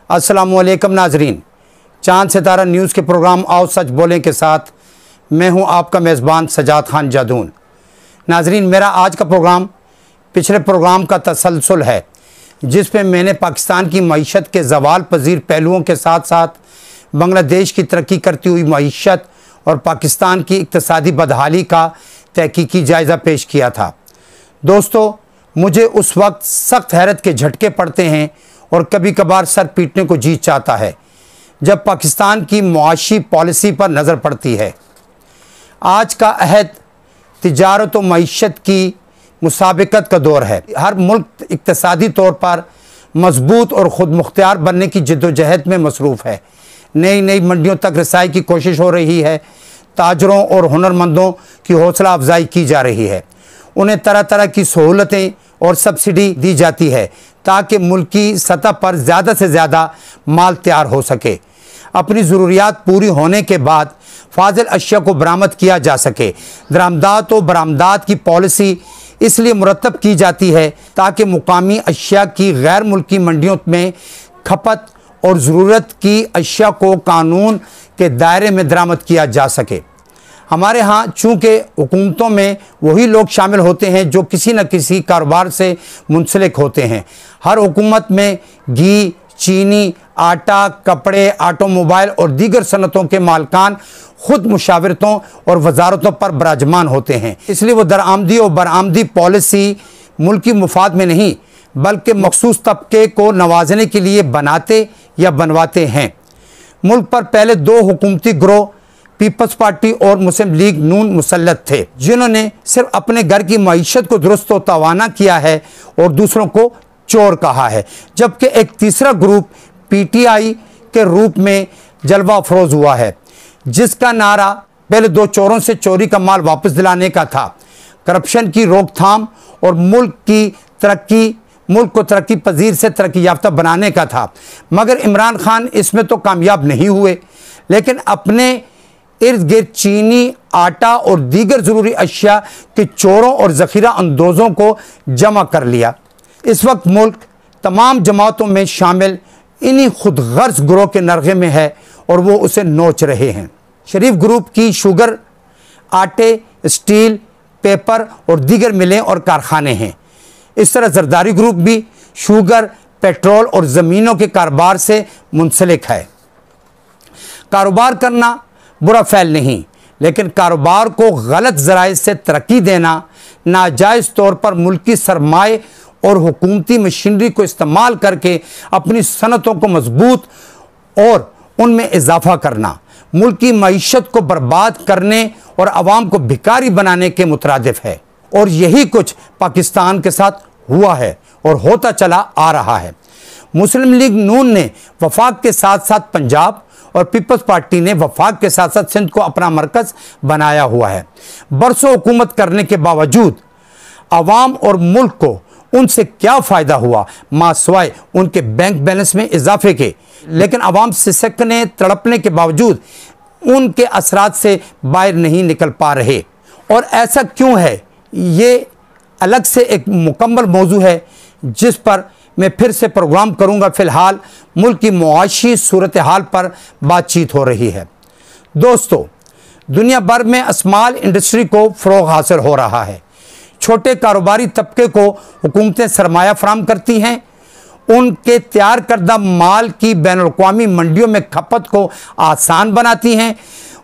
अस्सलामुअलैकुम नाजरीन, चांद सितारा न्यूज़ के प्रोग्राम आओ सच बोलें के साथ मैं हूं आपका मेज़बान सजाद खान जादून। नाजरीन, मेरा आज का प्रोग्राम पिछले प्रोग्राम का तसलसल है, जिस पे मैंने पाकिस्तान की मईशत के ज़वाल पजीर पहलुओं के साथ साथ बांग्लादेश की तरक्की करती हुई मईशत और पाकिस्तान की इक़्तिसादी बदहाली का तहकीकी जायज़ा पेश किया था। दोस्तों, मुझे उस वक्त सख्त हैरत के झटके पड़ते हैं और कभी कभार सर पीटने को जी चाहता है जब पाकिस्तान की मुआशी पॉलिसी पर नज़र पड़ती है। आज का अहद तिजारत व मईशत की मुसाबिकत का दौर है। हर मुल्क इक़्तिसादी तौर पर मजबूत और ख़ुद मुख्तियार बनने की जद्दोजहद में मसरूफ़ है। नई नई मंडियों तक रसाई की कोशिश हो रही है। ताजरों और हुनरमंदों की हौसला अफजाई की जा रही है। उन्हें तरह तरह की सहूलतें और सब्सिडी दी जाती है ताकि मुल्की सतह पर ज़्यादा से ज़्यादा माल तैयार हो सके। अपनी ज़रूरियात पूरी होने के बाद फाजिल अशिया को बरामद किया जा सके। दरामदात व बरामदात की पॉलिसी इसलिए मुरतब की जाती है ताकि मुकामी अशिया की गैर मुल्की मंडियों में खपत और ज़रूरत की अशिया को कानून के दायरे में दरामद किया जा सके। हमारे यहाँ चूँकि हुकूमतों में वही लोग शामिल होते हैं जो किसी न किसी कारोबार से मुंसलिक होते हैं। हर हुकूमत में घी, चीनी, आटा, कपड़े, ऑटोमोबाइल और दीगर सनतों के मालकान खुद मुशावरतों और वजारतों पर बराजमान होते हैं। इसलिए वो दरामदी और बरामदी पॉलिसी मुल्की मुफाद में नहीं बल्कि मखसूस तबके को नवाजने के लिए बनाते या बनवाते हैं। मुल्क पर पहले दो हुकूमती गिरोह पीपल्स पार्टी और मुस्लिम लीग नून मुसल्लत थे, जिन्होंने सिर्फ अपने घर की मईशत को दुरुस्त व तवाना किया है और दूसरों को चोर कहा है, जबकि एक तीसरा ग्रुप पीटीआई के रूप में जलवा अफरोज हुआ है, जिसका नारा पहले दो चोरों से चोरी का माल वापस दिलाने का था, करप्शन की रोकथाम और मुल्क को तरक्की पजीर से तरक्की याफ्ता बनाने का था। मगर इमरान खान इसमें तो कामयाब नहीं हुए, लेकिन अपने इर्द गिर्द चीनी, आटा और दीगर ज़रूरी अशिया के चोरों और ज़ख़ीरा अंदोज़ों को जमा कर लिया। इस वक्त मुल्क तमाम जमातों में शामिल इन्हीं खुद गर्ज गिरोह के नरगे में है और वो उसे नोच रहे हैं। शरीफ ग्रुप की शुगर, आटे, स्टील, पेपर और दीगर मिलें और कारखाने हैं। इस तरह जरदारी ग्रुप भी शुगर, पेट्रोल और ज़मीनों के कारोबार से मुंसलिक है। कारोबार करना बुरा फ़ैल नहीं, लेकिन कारोबार को गलत ज़राए से तरक्की देना, नाजायज़ तौर पर मुल्की सरमाए और हुकूमती मशीनरी को इस्तेमाल करके अपनी सनतों को मजबूत और उनमें इजाफा करना, मुल्की मईशत को बर्बाद करने और आवाम को भिखारी बनाने के मुतरादिफ है। और यही कुछ पाकिस्तान के साथ हुआ है और होता चला आ रहा है। मुस्लिम लीग नून ने वफाक के साथ साथ पंजाब और पीपल्स पार्टी ने वफाक के साथ साथ सिंध को अपना मरकज़ बनाया हुआ है। बरसों हुकूमत करने के बावजूद अवाम और मुल्क को उनसे क्या फ़ायदा हुआ मासवाए उनके बैंक बैलेंस में इजाफे के। लेकिन अवाम सिसकने तड़पने के बावजूद उनके असरात से बाहर नहीं निकल पा रहे। और ऐसा क्यों है, ये अलग से एक मुकम्मल मौजू है जिस पर मैं फिर से प्रोग्राम करूंगा। फ़िलहाल मुल्क की मुआशी सूरत हाल पर बातचीत हो रही है। दोस्तों, दुनिया भर में स्मॉल इंडस्ट्री को फ़रोग़ हासिल हो रहा है। छोटे कारोबारी तबके को हुकूमतें सरमाया फराम करती हैं, उनके तैयार करदा माल की बैनुल-अक़वामी मंडियों में खपत को आसान बनाती हैं।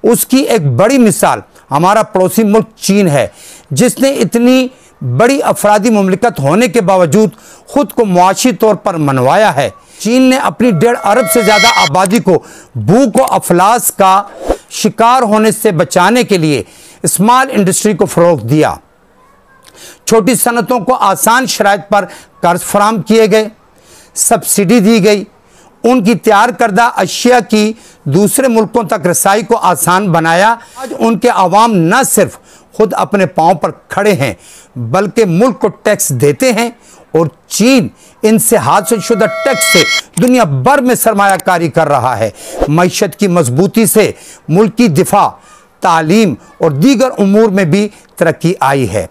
उसकी एक बड़ी मिसाल हमारा पड़ोसी मुल्क चीन है, जिसने इतनी बड़ी अफरादी मुमलिकत होने के बावजूद खुद को मुआशी तौर पर मनवाया है। चीन ने अपनी 1.5 अरब से ज़्यादा आबादी को भूख व अफलास का शिकार होने से बचाने के लिए स्मॉल इंडस्ट्री को फ़रोग़ दिया। छोटी सनतों को आसान शराइत पर कर्ज फराम किए गए, सब्सिडी दी गई, उनकी तैयार करदा अशिया की दूसरे मुल्कों तक रसाई को आसान बनाया। आज उनके अवाम न सिर्फ खुद अपने पाँव पर खड़े हैं बल्कि मुल्क को टैक्स देते हैं और चीन इनसे हासिल शुदा टैक्स से दुनिया भर में सरमायाकारी कर रहा है। मईशत की मजबूती से मुल्क की दिफा, तालीम और दीगर उमूर में भी तरक्की आई है।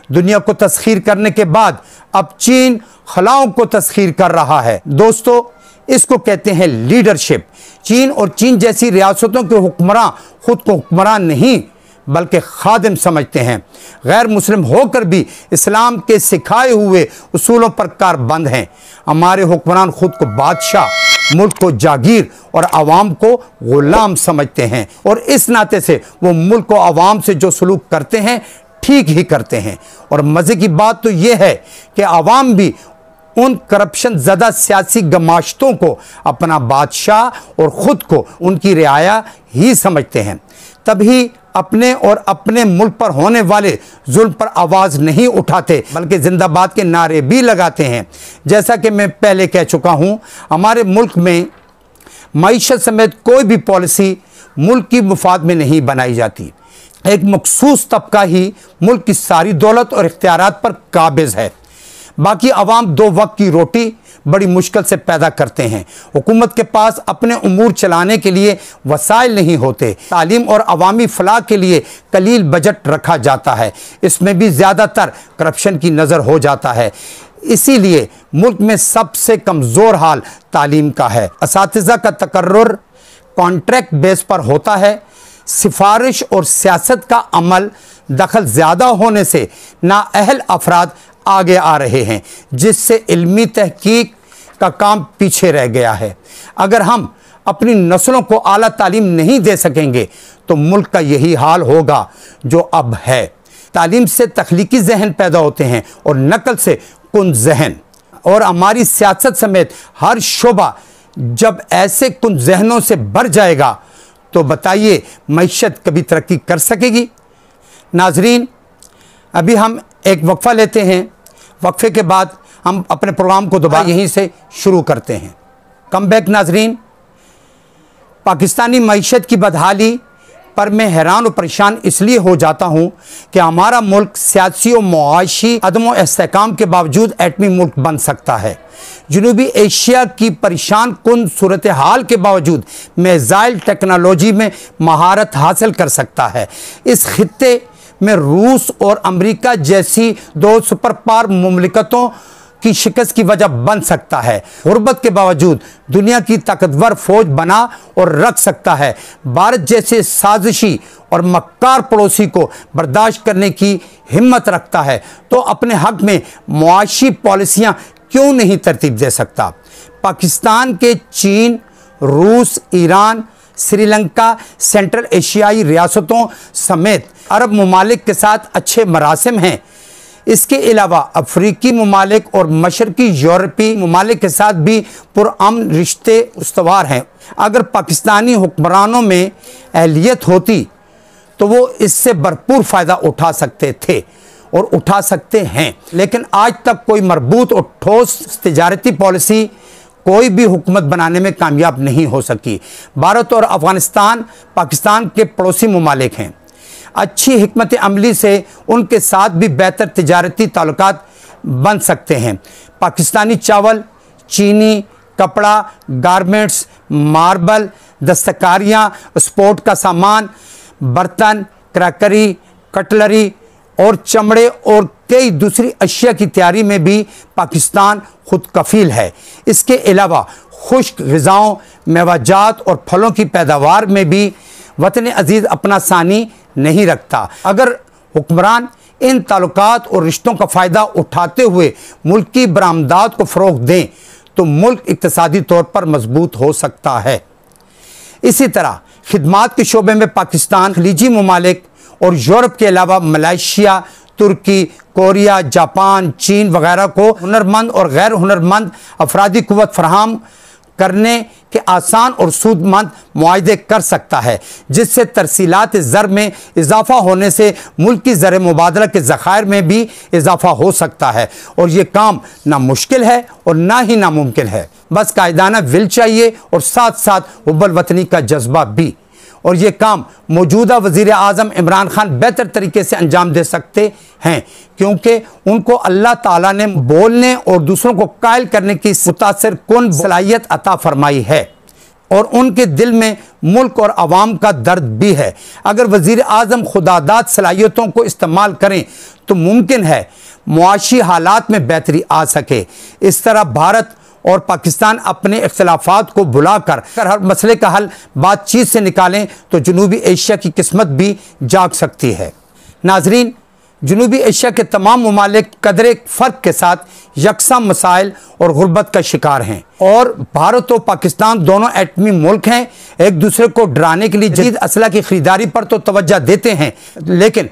दुनिया को तस्खीर करने के बाद अब चीन खलाओं को तस्खीर कर रहा है। दोस्तों, इसको कहते हैं लीडरशिप। चीन और चीन जैसी रियासतों के हुक्मरान खुद को हुक्मरान नहीं बल्कि खादिम समझते हैं। गैर मुस्लिम होकर भी इस्लाम के सिखाए हुए उसूलों पर कारबंद हैं। हमारे हुक्मरान खुद को बादशाह, मुल्क को जागीर और आवाम को गुलाम समझते हैं, और इस नाते से वो मुल्क को आवाम से जो सलूक करते हैं ठीक ही करते हैं। और मज़े की बात तो ये है कि आवाम भी उन करप्शन ज़दा सियासी गमाश्तों को अपना बादशाह और ख़ुद को उनकी रियाया ही समझते हैं। तभी अपने और अपने मुल्क पर होने वाले जुल्म पर आवाज़ नहीं उठाते बल्कि जिंदाबाद के नारे भी लगाते हैं। जैसा कि मैं पहले कह चुका हूँ, हमारे मुल्क में मईशत समेत कोई भी पॉलिसी मुल्क की मुफाद में नहीं बनाई जाती। एक मखसूस तबका ही मुल्क की सारी दौलत और इख्तियारात पर काबिज है। बाकी अवाम दो वक्त की रोटी बड़ी मुश्किल से पैदा करते हैं। हुकूमत के पास अपने उमूर चलाने के लिए वसाइल नहीं होते। तालीम और अवामी फलाह के लिए कलील बजट रखा जाता है, इसमें भी ज़्यादातर करप्शन की नज़र हो जाता है। इसीलिए मुल्क में सबसे कमज़ोर हाल तालीम का है। असातिज़ा का तकर्रुर कॉन्ट्रैक्ट बेस पर होता है। सिफारिश और सियासत का अमल दखल ज़्यादा होने से नाअहल अफराद आगे आ रहे हैं, जिससे इल्मी तहकीक का काम पीछे रह गया है। अगर हम अपनी नस्लों को आला तालीम नहीं दे सकेंगे तो मुल्क का यही हाल होगा जो अब है। तालीम से तख्लीकी जहन पैदा होते हैं और नकल से कुन जहन, और हमारी सियासत समेत हर शोबा जब ऐसे कुन जहनों से भर जाएगा तो बताइए मईशत कभी तरक्की कर सकेगी? नाजरीन, अभी हम एक वक्फ़ा लेते हैं। वक्फ़े के बाद हम अपने प्रोग्राम को दोबारा यहीं से शुरू करते हैं। कम बैक नाजरीन, पाकिस्तानी मईशत की बदहाली पर मैं हैरान और परेशान इसलिए हो जाता हूँ कि हमारा मुल्क सियासी और मुआशी अदम व इस्तेहकाम के बावजूद एटमी मुल्क बन सकता है। जनूबी एशिया की परेशान कुन सूरत हाल के बावजूद मिसाइल टेक्नोलॉजी में महारत हासिल कर सकता है। इस खित्ते में रूस और अमेरिका जैसी दो सुपर पावर मुमलिकतों की शिकस्त की वजह बन सकता है। गुर्बत के बावजूद दुनिया की ताकतवर फौज बना और रख सकता है। भारत जैसे साजिशी और मक्कार पड़ोसी को बर्दाश्त करने की हिम्मत रखता है तो अपने हक में मुआशी पॉलिसियाँ क्यों नहीं तरतीब दे सकता? पाकिस्तान के चीन, रूस, ईरान, श्रीलंका, सेंट्रल एशियाई रियासतों समेत अरब ममालिक के साथ अच्छे मरासिम हैं। इसके अलावा अफ्रीकी ममालिक और मशरकी यूरोपीय ममालिक के साथ भी पुरअमन रिश्ते उस्तवार हैं। अगर पाकिस्तानी हुक्मरानों में अहलियत होती तो वो इससे भरपूर फ़ायदा उठा सकते थे और उठा सकते हैं, लेकिन आज तक कोई मरबूत और ठोस तिजारती पॉलिसी कोई भी हुकूमत बनाने में कामयाब नहीं हो सकी। भारत और अफ़गानिस्तान पाकिस्तान के पड़ोसी ममालिक हैं। अच्छी हिकमत अमली से उनके साथ भी बेहतर तिजारती ताल्लुकात बन सकते हैं। पाकिस्तानी चावल, चीनी, कपड़ा, गारमेंट्स, मार्बल, दस्तकारियाँ, स्पोर्ट का सामान, बर्तन, क्रैकरी, कटलरी और चमड़े और कई दूसरी अशिया की तैयारी में भी पाकिस्तान खुद कफील है। इसके अलावा खुश्क ग़िज़ाओं, मेवाजात और फलों की पैदावार में भी वतन अजीज़ अपना सानी नहीं रखता। अगर हुक्मरान इन ताल्लुकात और रिश्तों का फ़ायदा उठाते हुए मुल्क की बरामदात को फ़रोग़ दें तो मुल्क इक़्तिसादी तौर पर मजबूत हो सकता है। इसी तरह खिदमात के शोबे में पाकिस्तान खलीजी ममालिक और यूरोप के अलावा मलेशिया, तुर्की, कोरिया, जापान, चीन वगैरह को हुनरमंद और गैर हुनरमंद अफरादी कुव्वत फराहम करने के आसान और सूदमंद मुआहदे कर सकता है, जिससे तरसीलात ज़र में इजाफ़ा होने से मुल्क की ज़र मुबादला के ज़खायर में भी इजाफ़ा हो सकता है। और ये काम ना मुश्किल है और ना ही नामुमकिन है। बस कायदाना विल चाहिए और साथ साथ हुब्बुल वतनी का जज्बा भी। और ये काम मौजूदा वज़ीर आज़म इमरान खान बेहतर तरीके से अंजाम दे सकते हैं, क्योंकि उनको अल्लाह ताला ने बोलने और दूसरों को कायल करने की मुतासिर कुन सलाहियत अता फरमाई है। और उनके दिल में मुल्क और आवाम का दर्द भी है। अगर वज़ीर आज़म खुदादाद सलाहियतों को इस्तेमाल करें तो मुमकिन है मुआशी हालात में बेहतरी आ सके। इस तरह भारत और पाकिस्तान अपने इख्तिलाफात को भुलाकर हर मसले का हल बातचीत से निकालें तो जनूबी एशिया की किस्मत भी जाग सकती है। नाजरीन, जनूबी एशिया के तमाम ममालिक कदरे फ़र्क के साथ यकसा मसाइल और गुर्बत का शिकार हैं और भारत और पाकिस्तान दोनों एटमी मुल्क हैं। एक दूसरे को डराने के लिए जदीद असला की ख़रीदारी पर तो तवज्जो देते हैं, लेकिन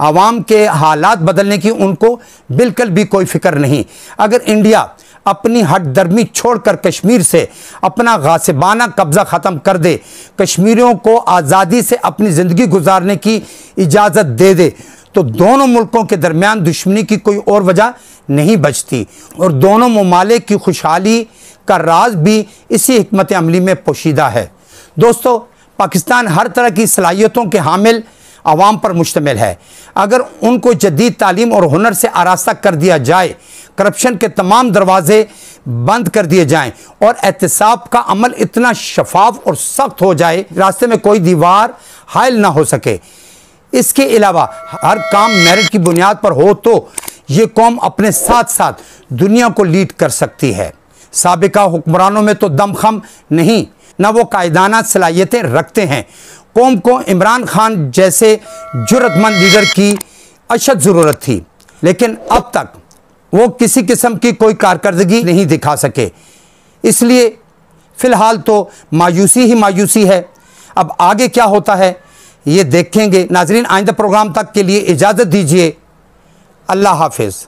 आवाम के हालात बदलने की उनको बिल्कुल भी कोई फ़िक्र नहीं। अगर इंडिया अपनी हट दर्मी छोड़कर कश्मीर से अपना गासिबाना कब्ज़ा ख़त्म कर दे, कश्मीरियों को आज़ादी से अपनी ज़िंदगी गुजारने की इजाज़त दे दे, तो दोनों मुल्कों के दरमियान दुश्मनी की कोई और वजह नहीं बचती और दोनों ममालिक की खुशहाली का राज भी इसी हिकमत अमली में पोशीदा है। दोस्तों, पाकिस्तान हर तरह की सलाहियतों के हामिल आवाम पर मुश्तमिल है। अगर उनको जदीद तालीम और हुनर से आरास्ता कर दिया जाए, करप्शन के तमाम दरवाजे बंद कर दिए जाएं और एहतिसाब का अमल इतना शफाफ और सख्त हो जाए रास्ते में कोई दीवार हायल ना हो सके, इसके अलावा हर काम मेरिट की बुनियाद पर हो, तो ये कौम अपने साथ साथ दुनिया को लीड कर सकती है। साबिका हुक्मरानों में तो दमखम नहीं, ना वो कायदाना सलाहियतें रखते हैं। कौम को इमरान खान जैसे जुर्रतमंद लीडर की अशद ज़रूरत थी, लेकिन अब तक वो किसी किस्म की कोई कारकर्दगी नहीं दिखा सके। इसलिए फ़िलहाल तो मायूसी ही मायूसी है। अब आगे क्या होता है ये देखेंगे। नाजरीन, आइंदा प्रोग्राम तक के लिए इजाज़त दीजिए। अल्लाह हाफिज़।